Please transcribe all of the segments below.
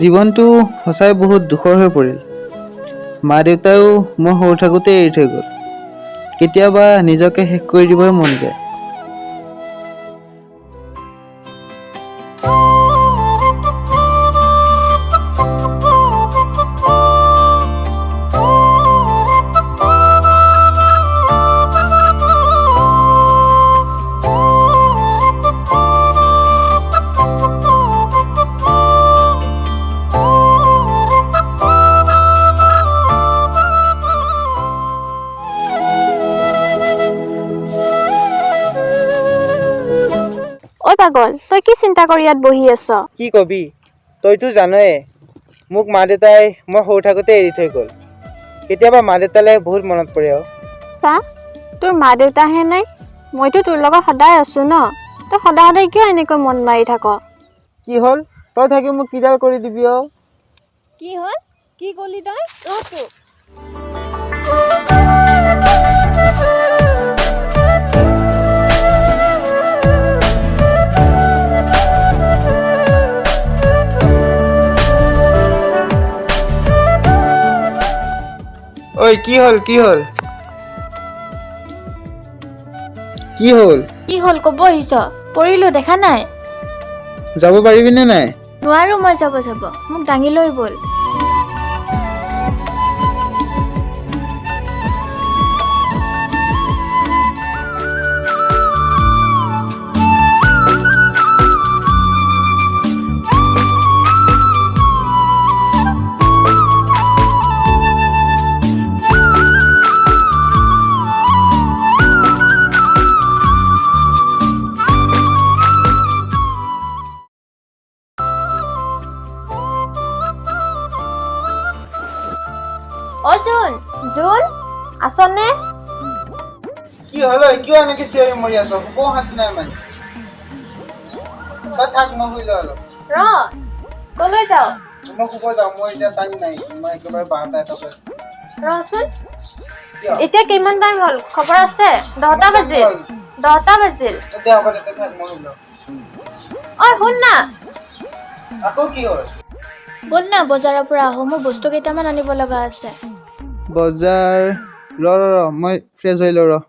জীৱনটো সঁচাই বহুত দুখৰ হৈ পৰিল। মা দেউতাও মই সৰু থাকোঁতে এৰি থৈ গ'ল। কেতিয়াবা নিজকে শেষ কৰি দিবই মন যায়। পাগল, তই কি চিন্তা কৰি ইয়াত বহি আছ? কি কবি, তইতো জানয়ে মোক মা দেউতাই মই সৰু থাকোঁতে এৰি থৈ গ'ল। কেতিয়াবা মা দেউতালৈ বহুত মনত পৰে। চা, তোৰ মা দেউতাহে নাই, মইতো তোৰ লগত সদায় আছো ন। তই সদায় সদায় কিয় এনেকৈ মন মাৰি থাক? কি হ'ল, তই থাকি মোক কিডাল কৰি দিবি? কি হ'ল, কি কলি তই? ঐ কি হ'ল কি হ'ল কি হ'ল কি হ'ল ক'ব আহিছ? পৰিলো দেখা নাই? যাব পাৰিবিনে নাই? নোৱাৰো মই যাব, মোক দাঙি লৈ ব'ল। জোন আছনে? কি হ'ল, কিয় এনেকে চিঞৰি মৰি আছ? শুব শান্তি নাই মানে? তই থাক, মই শুই লওঁ অলপ। কলৈ যাওঁ? মই শুব যাওঁ, মই এতিয়া টাইম নাই। মই একেবাৰে 12টা বজাত। ৰচোন, এতিয়া কিমান টাইম হ'ল? খবৰ আছে? 10টা বাজিল। দে হ'ব দে, থাক, মই শুই লওঁ। ঐ শুন না। আকৌ কি হ'ল? বল না, বজাৰৰ পৰা আহোঁ, মোৰ বস্তু কেইটামান আনিব লগা আছে। বজাৰ ৰ মই ফ্ৰেছ হৈ লওঁ।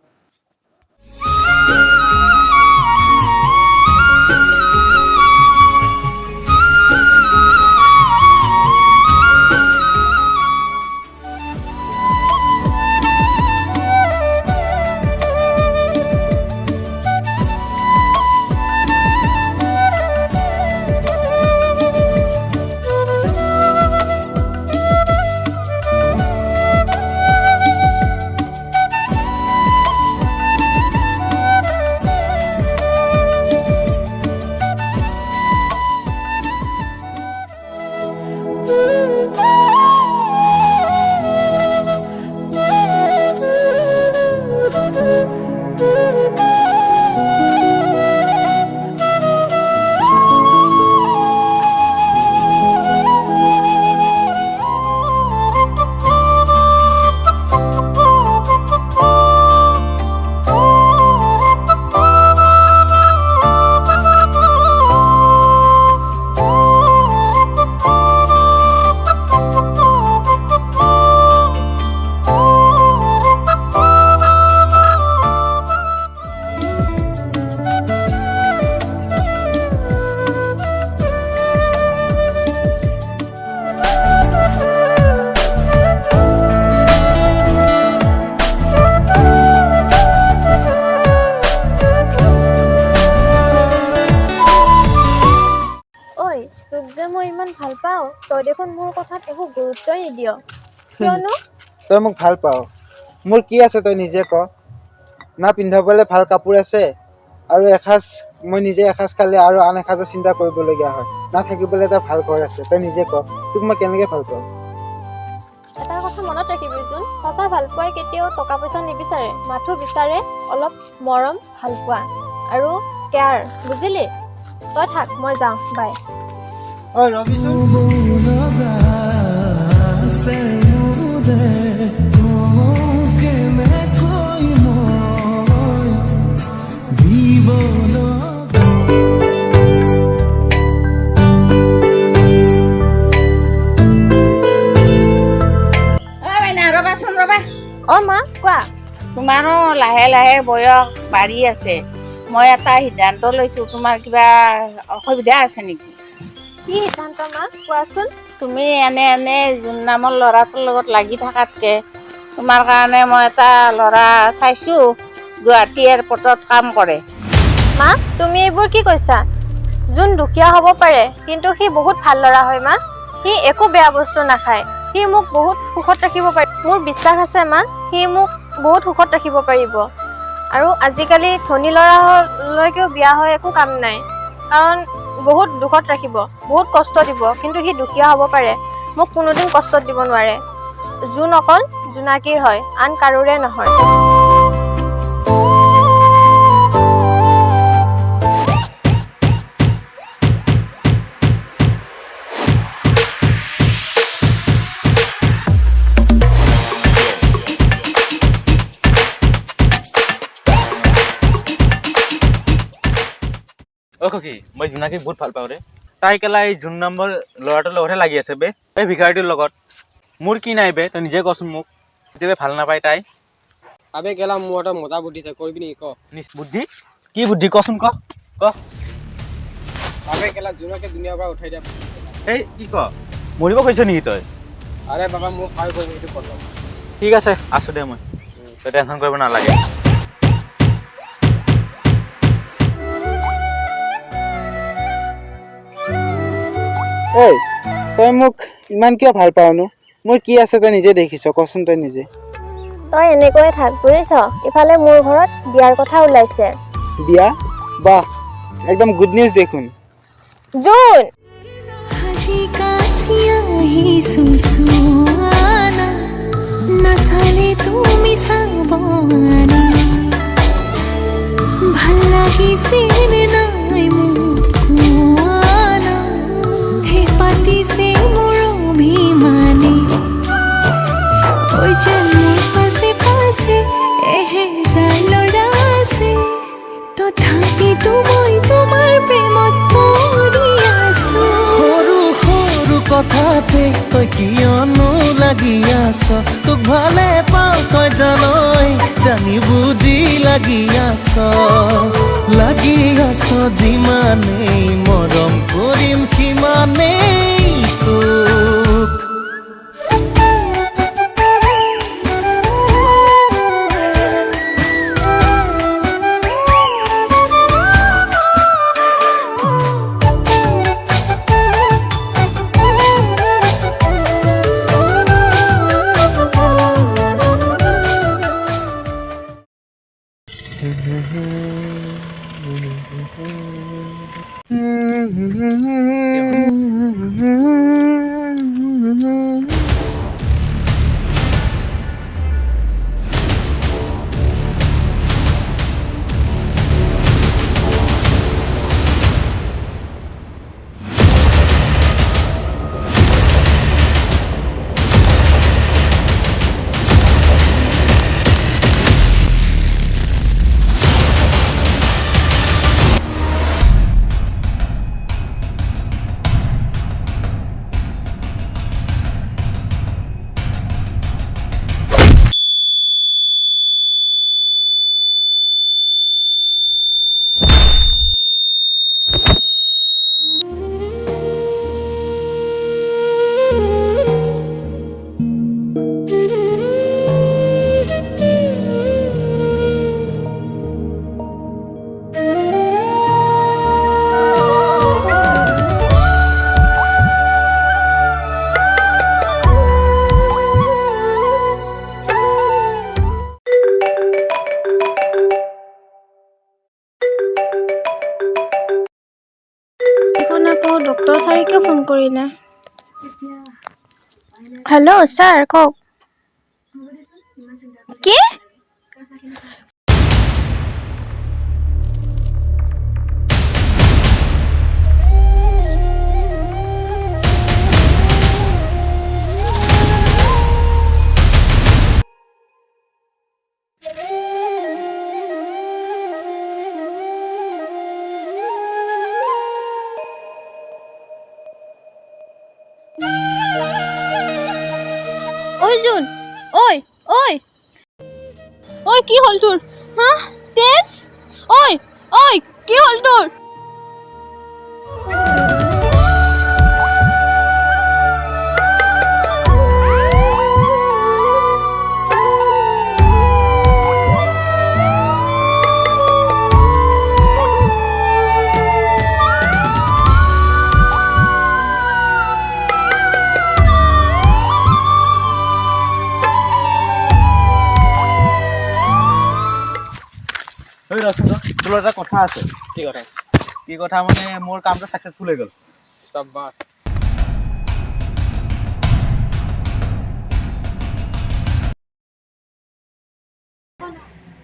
মই ইমান ভাল পাওঁ, তই দেখোন মোৰ কথাত একো গুৰুত্বই নিদিয়। কিয়নো? তই মোক ভাল পাওঁ, মোৰ কি আছে তই নিজে ক? না পিন্ধাবলৈ ভাল কাপোৰ আছে, আৰু মই নিজে এসাঁজ খালে আৰু আন এসাঁজৰ চিন্তা কৰিবলগীয়া হয়। না থাকিবলৈ এটা ভাল ঘৰ আছে, তই নিজে ক তোক মই কেনেকৈ ভাল পাওঁ? এটা কথা মনত ৰাখিবি জোন, সঁচা ভাল পোৱাই কেতিয়াও টকা পইচা নিবিচাৰে, মাথো বিচাৰে অলপ মৰম, ভাল পোৱা আৰু কেয়াৰ, বুজিলি? তই থাক, মই যাওঁ, বাই। ঐ ৰবিচোন। তোমাৰো লাহে লাহে বয়স বাঢ়ি আছে। মই এটা সিদ্ধান্ত লৈছোঁ, তোমাৰ কিবা অসুবিধা আছে নেকি? কি সিদ্ধান্ত মা কোৱাচোন? তুমি এনে জোন নামৰ ল'ৰাটোৰ লগত লাগি থকাতকে তোমাৰ কাৰণে মই এটা ল'ৰা চাইছোঁ, গুৱাহাটী এয়াৰপৰ্টত কাম কৰে। মা তুমি এইবোৰ কি কৈছা? যোন দুখীয়া হ'ব পাৰে কিন্তু সি বহুত ভাল ল'ৰা হয় মা। সি একো বেয়া বস্তু নাখায়। সি মোক বহুত সুখত ৰাখিব পাৰিব। মোৰ বিশ্বাস আছে মা, সি মোক বহুত সুখত ৰাখিব পাৰিব। আৰু আজিকালি ধনী ল'ৰালৈকেও বিয়া হৈ একো কাম নাই, কাৰণ বহুত দুখত ৰাখিব, বহুত কষ্ট দিব, কিন্তু সি দুখীয়া হ'ব পাৰে, মোক কোনোদিন কষ্ট দিব নোৱাৰে। জোন অকল জোনাকীৰ হয়, আন কাৰোৰে নহয়। অ সখী, মই জোনাকীক বহুত ভাল পাওঁ ৰে। তাই কেলা এই জোন নম্বৰ ল'ৰাটোৰ লগতহে লাগি আছে বে, এই ভিখাৰীটোৰ লগত। মোৰ কি নাই বে, তই নিজে কচোন মোক। কেতিয়াবা ভাল নাপায় তাই। আবে কেলা মোৰ এটা মজা বুদ্ধি আছে, কৰিবি নেকি ক? বুদ্ধি? কি বুদ্ধি কচোন ক? আবে কেলা জোনকে দুনিয়াৰ পৰা উঠাই দিয়া। এই কি ক? মৰিব কৈছ নেকি তই? আৰে বাবা মোক সহায় কৰিবি, সেইটো কৰ। ঠিক আছে, আছো দে মই। তই টেনশ্যন কৰিব নালাগে। ঐ তই মোক ইমান কিয় ভাল পাৱনো? মোৰ কি আছে তই নিজে দেখিছ, কচোন তই নিজে। তই এনেকৈয়ে থাক বুজিছ। ইফালে মোৰ ঘৰত বিয়াৰ কথা ওলাইছে। বিয়া? বাহ, একদম গুড নিউজ দেখোন। জোন ভাল লাগিছে নাই মোক পাতিছে মোৰ অভিমানে ঐ যেন মোৰ পাছে পাছে এহেজাৰ ল'ৰা আছে, তথাপিতো মই তোমাৰ প্ৰেমত পৰি আছো। সৰু সৰু কথাতে তই কিয়নো লাগি আছ? তোক ভালে পাওঁ তই জানই, জানি বুজি লাগি আছ যিমানেই মৰম কৰিম সিমানেই তোক। আকৌ ডক্টৰ ছাৰে কিয় ফোন কৰিলে? হেল্ল' ছাৰ কওক। কি? ঐ জোন, ঐ ঐ কি হ'ল তোৰ হা তেজ ঐ ঐ কি হ'ল তোৰ ঐ ৰচোন তোৰ এটা কথা আছে কি কথা কি কথা মানে মোৰ কামটো সাকসেসফুল হৈ গ'ল চাবাছ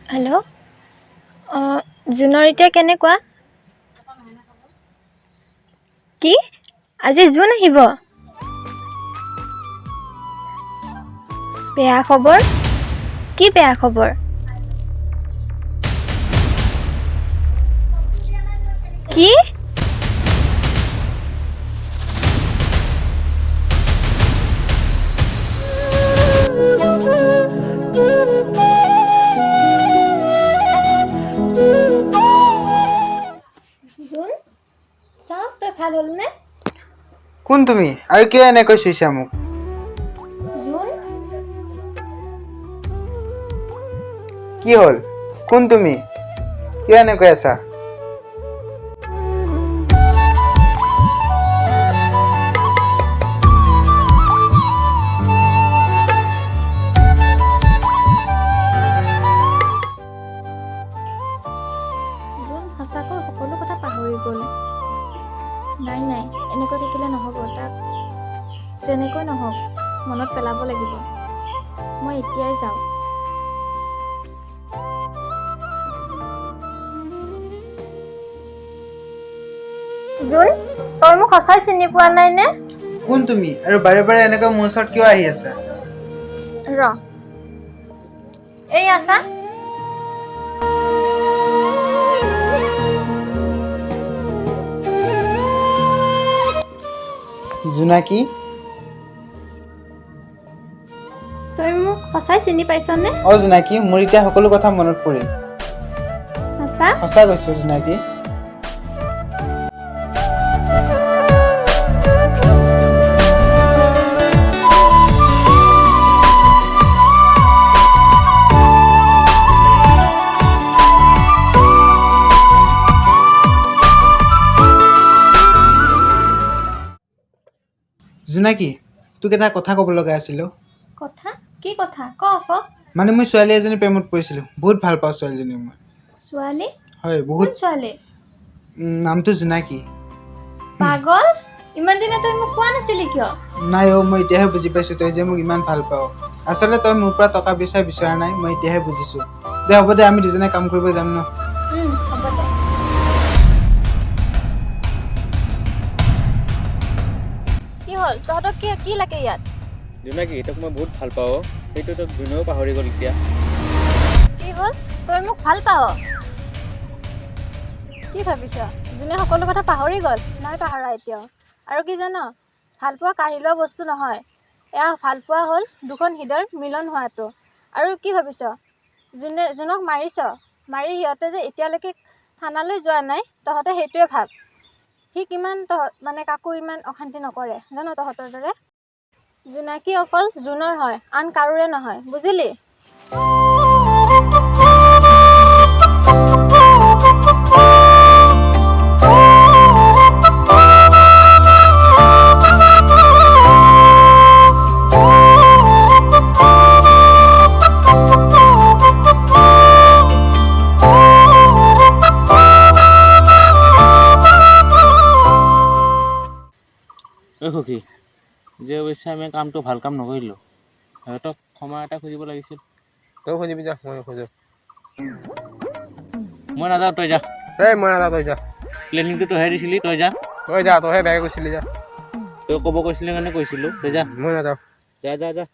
হেল্ল' জুনৰ এতিয়া কেনেকুৱা কি আজি জুন আহিব বেয়া খবৰ কি বেয়া খবৰ কি জুন চাও তই ভাল হ'ল নে কোন তুমি আৰু কিয় এনেকৈ চুইছা মোক জুন কি হ'ল কোন তুমি কিয় এনেকৈ আছা জুন সঁচাকৈ সকলো কথা পাহৰি গ'ল নাই নাই এনেকৈ থাকিলে নহ'ব তাক যেনেকৈ নহওক মনত পেলাব লাগিব মই এতিয়াই যাওঁ জুন তই মোক সঁচাই চিনি পোৱা নাই নে কোন তুমি আৰু বাৰে বাৰে এনেকৈ মোৰ ওচৰত কিয় আহি আছা ৰ এই আছা জোনাকী তই মোক সঁচাই চিনি পাইছনে জোনাকী মোৰ এতিয়া সকলো কথা মনত পৰিল সঁচা সঁচা কৈছো জোনাকী জোনাকী তোক এটা কথা ক'ব লগা আছিল কথা কি কথা ক আকৌ মানে মই ছোৱালী এজনী প্ৰেমত পৰিছিলোঁ বহুত ভাল পাওঁ ছোৱালীজনী মই ছোৱালী হয় কোন বহুত ছোৱালী নামটো জোনাকী পাগল ইমান দিনে তই মোক কোৱা নাছিলি কিয় নাই মই এতিয়াহে বুজি পাইছোঁ তই যে মোক ইমান ভাল পাওঁ আচলতে তই মোৰ পৰা টকা পইচা বিচৰা নাই মই এতিয়াহে বুজিছোঁ দে হ'ব দে আমি দুজনে কাম কৰিব যাম ন হ'ব দে কি হ'ল তহঁতক কি লাগে ইয়াত জোনাকী তোক মই বহুত ভাল পাওঁ সেইটো তোক জোনেও পাহৰি গ'ল এতিয়া কি হ'ল তই মোক ভাল পাৱ কি ভাবিছ যোনে সকলো কথা পাহৰি গ'ল নাই পাহৰা এতিয়াও আৰু কি জান ভাল পোৱা কাঢ়ি লোৱা বস্তু নহয় এয়া ভাল পোৱা হ'ল দুখন হৃদয়ৰ মিলন হোৱাটো আৰু কি ভাবিছ যোনক মাৰি সিহঁতে যে এতিয়ালৈকে থানালৈ যোৱা নাই তহঁতে সেইটোৱে ভাব সি কিমান মানে কাকো ইমান অশান্তি নকৰে জানো তহঁতৰ দৰে জোনাকী অকল জোনৰ হয় আন কাৰোৰে নহয় বুজিলি সুখী যে অৱশ্যে আমি কামটো ভাল কাম নকৰিলোঁ সিহঁতক ক্ষমা এটা খুজিব লাগিছিল তই খুজিবি যা মই খোজো মই নাযাওঁ তই যা এই মই নাযাওঁ তই যা প্লেনিংটো তইহে দিছিলি তই যা তইহে বেয়াকৈ কৈছিলি যা তই ক'ব কৈছিলি কাৰণে কৈছিলোঁ তই যা মই নাযাওঁ যা যা যা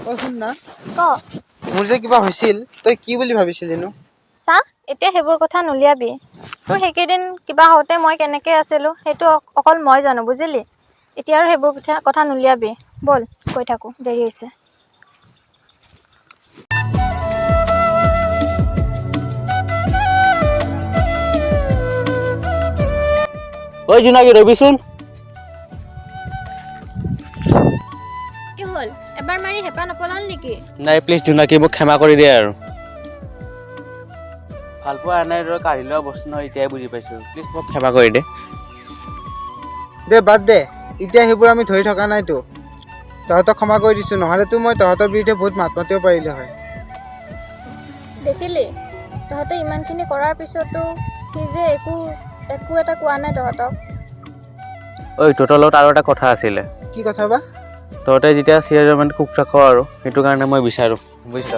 শুন না ক মোৰ যে কিবা হৈছিল তই কি বুলি ভাবিছিলিনো চা এতিয়া সেইবোৰ কথা নুলিয়াবি। তোৰ সেইকেইদিন কিবা হওঁতে মই কেনেকৈ আছিলোঁ সেইটো অকল মই জানো, বুজিলি? এতিয়া আৰু সেইবোৰ কথা নুলিয়াবি। ব'ল কৈ থাকোঁ, দেৰি হৈছে। ঐ জোনাকী ৰবিচোন। কি হ'ল, এবাৰ মাৰি হেঁপাহ নপলাল নেকি? নাই প্লিজ জোনাকী, মোক ক্ষমা কৰি দে আৰু। ভালপোৱা এনেদৰে কাঢ়ি লোৱা বস্তু নহয়, এতিয়াই বুজি পাইছোঁ। প্লিজ মোক ক্ষমা কৰি দে। দে বাদ দে, এতিয়া সেইবোৰ আমি ধৰি থকা নাইতো। তহঁতক ক্ষমা কৰি দিছোঁ, নহ'লেতো মই তহঁতৰ বিৰুদ্ধে বহুত মাত মাতিব পাৰিলে হয়। দেখিলি, তহঁতে ইমানখিনি কৰাৰ পিছতো সি যে একো এটা কোৱা নাই তহঁতক। ঐ তহঁতৰ লগত আৰু এটা কথা আছিলে। কি কথা বা? তহঁতে যেতিয়া চিৰিয়াছ ৰোমান্টিক সুখ ৰাখ আৰু সেইটো কাৰণে মই বিচাৰোঁ, বুজিছ?